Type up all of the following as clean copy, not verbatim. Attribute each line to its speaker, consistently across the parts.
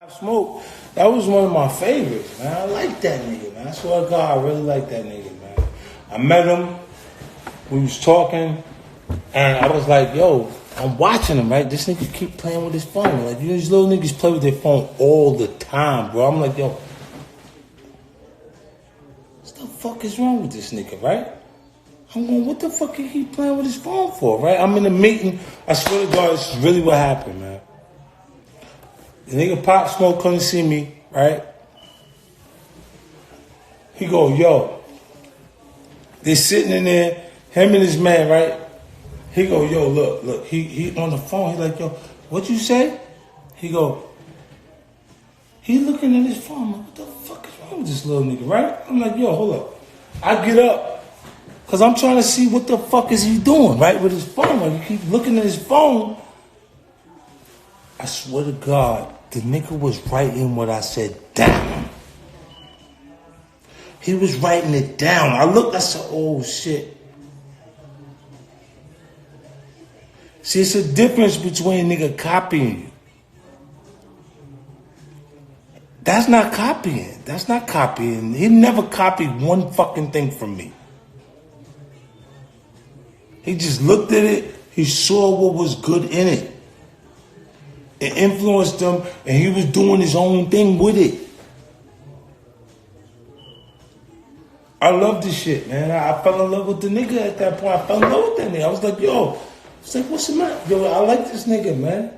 Speaker 1: Smoke, that was one of my favorites, man. I like that nigga, man. I swear to God, I really like that nigga, man. I met him, we was talking, and I was like, yo, I'm watching him, right? This nigga keep playing with his phone. Like, you know, these little niggas play with their phone all the time, bro. I'm like, yo, what the fuck is wrong with this nigga, right? I'm going, what the fuck is he playing with his phone for, right? I'm in a meeting. I swear to God, this is really what happened, man. The nigga Pop Smoke come to see me, right? He go, yo, they sitting in there, him and his man, right? He go, yo, look, he on the phone. He like, yo, what you say? He go, he looking at his phone. I'm like, what the fuck is wrong with this little nigga, right? I'm like, yo, hold up. I get up, because I'm trying to see what the fuck is he doing, right, with his phone. Like, he keep looking at his phone. I swear to God, the nigga was writing what I said down. He was writing it down. I looked, I said, oh shit. See, it's a difference between a nigga copying you. That's not copying. That's not copying. He never copied one fucking thing from me. He just looked at it. He saw what was good in it. It influenced him, and he was doing his own thing with it. I love this shit, man. I fell in love with the nigga at that point. I fell in love with that nigga. I was like, yo, it's like, what's the matter? Yo, I like this nigga, man.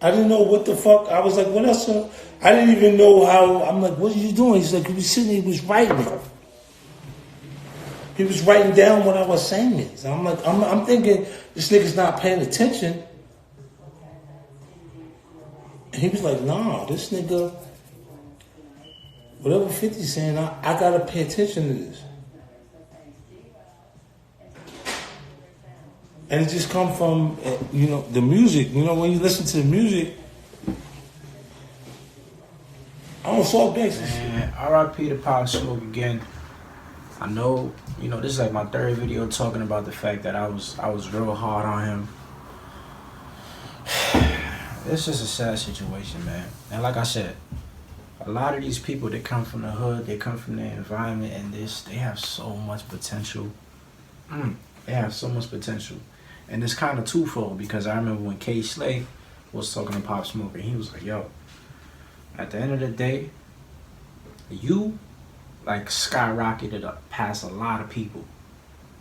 Speaker 1: I didn't know what the fuck. I was like, what else? I didn't even know how. I'm like, what are you doing? He's like, he was sitting there, he was writing. He was writing down what I was saying. So I'm like, I'm thinking, this nigga's not paying attention. And he was like, nah, this nigga, whatever 50's saying, I gotta pay attention to this. And it just come from, you know, the music. You know, when you listen to the music, I don't saw gangsta shit.
Speaker 2: R.I.P. to Pop Smoke again. I know, you know, this is like my third video talking about the fact that I was real hard on him. It's just a sad situation, man. And like I said, a lot of these people, they come from the hood, they come from the environment, and they have so much potential. They have so much potential. And it's kind of twofold, because I remember when K. Slay was talking to Pop Smoke, and he was like, yo, at the end of the day, you like skyrocketed up past a lot of people.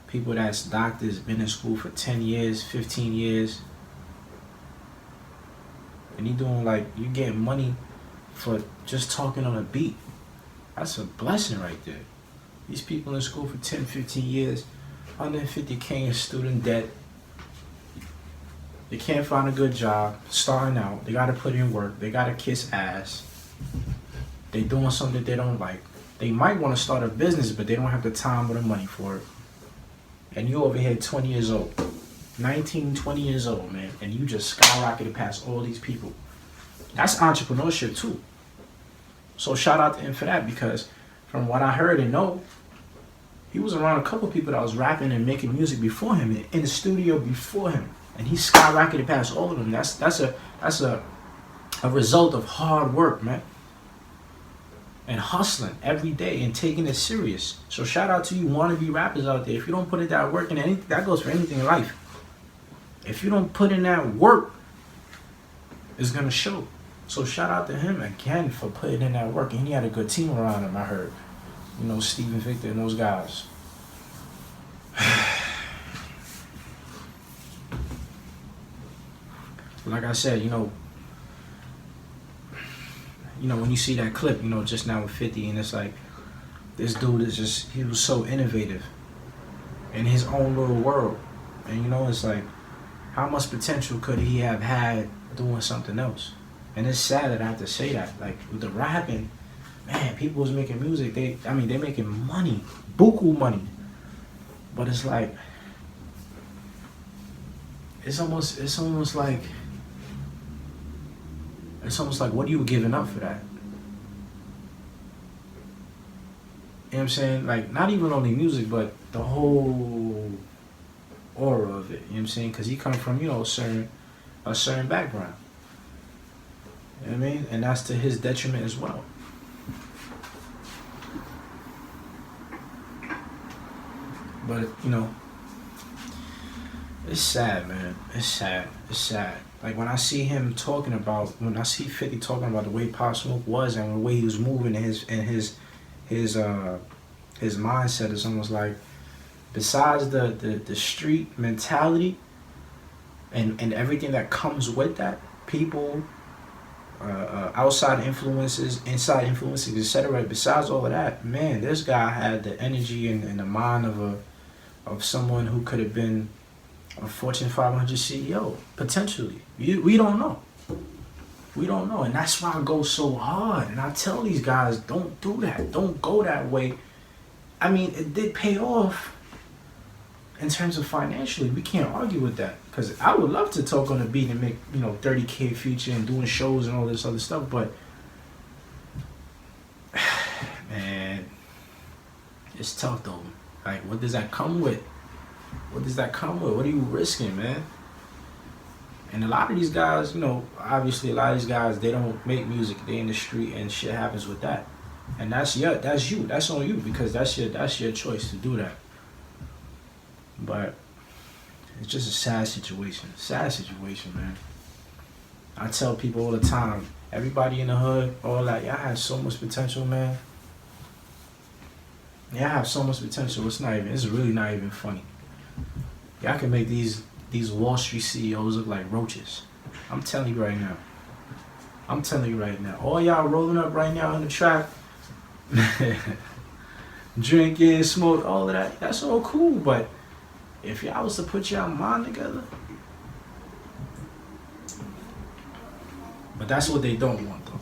Speaker 2: People that's doctors, been in school for 10 years, 15 years. And you doing like, you getting money for just talking on a beat. That's a blessing right there. These people in school for 10, 15 years, 150K in student debt. They can't find a good job, starting out. They gotta put in work. They gotta kiss ass. They doing something they don't like. They might want to start a business, but they don't have the time or the money for it. And you over here 20 years old. 19, 20 years old, man. And you just skyrocketed past all these people. That's entrepreneurship too. So shout out to him for that, because from what I heard and know, he was around a couple people that was rapping and making music before him, in the studio before him. And he skyrocketed past all of them. That's a result of hard work, man. And hustling every day and taking it serious. So shout out to you wannabe rappers out there. If you don't put in that work, and that goes for anything in life. If you don't put in that work, it's gonna show. So shout out to him again for putting in that work. And he had a good team around him, I heard. You know, Steve and Victor and those guys. Like I said, you know, when you see that clip, you know, just now with 50, and it's like, this dude is just, he was so innovative in his own little world. And, you know, it's like, how much potential could he have had doing something else? And it's sad that I have to say that. Like, with the rapping, man, people was making music. They're making money, buku money. But it's like, it's almost like, what are you giving up for that? You know what I'm saying? Like, not even only music, but the whole aura of it. You know what I'm saying? Because he come from, you know, a certain background. You know what I mean? And that's to his detriment as well. But, you know, it's sad, man. It's sad. It's sad. Like when I see him talking about, when I see 50 talking about the way Pop Smoke was and the way he was moving in his mindset, is almost like, besides the street mentality and everything that comes with that, people, outside influences, inside influences, etc. Besides all of that, man, this guy had the energy and the mind of someone who could have been a Fortune 500 CEO, potentially. We don't know. We don't know. And that's why I go so hard. And I tell these guys, don't do that. Don't go that way. I mean, it did pay off in terms of financially. We can't argue with that. Because I would love to talk on the beat and make, 30K future and doing shows and all this other stuff. But, man, it's tough though. Like, what does that come with? What does that come with? What are you risking, man? And a lot of these guys, obviously a lot of these guys, they don't make music. They in the street and shit happens with that. And that's you. That's on you, because that's your choice to do that. But it's just a sad situation. Sad situation, man. I tell people all the time, everybody in the hood, all that, y'all have so much potential, man. Y'all have so much potential. It's really not even funny. Y'all can make these Wall Street CEOs look like roaches. I'm telling you right now. All y'all rolling up right now in the trap, drinking, smoke, all of that, that's all cool. But if y'all was to put y'all mind together, but that's what they don't want though.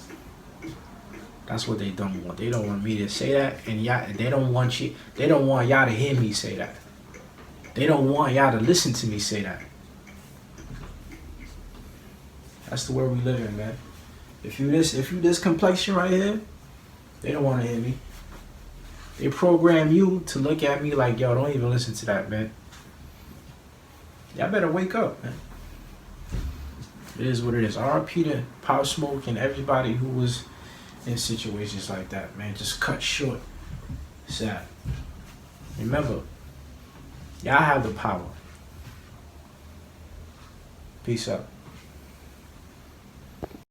Speaker 2: That's what they don't want. They don't want me to say that, and they don't want y'all to hear me say that. They don't want y'all to listen to me say that. That's the world we live in, man. If you this complexion right here, they don't want to hear me. They program you to look at me like, yo, don't even listen to that, man. Y'all better wake up, man. It is what it is. R.I.P. to Pop Smoke and everybody who was in situations like that, man. Just cut short. Sad. Remember, y'all have the power. Peace out.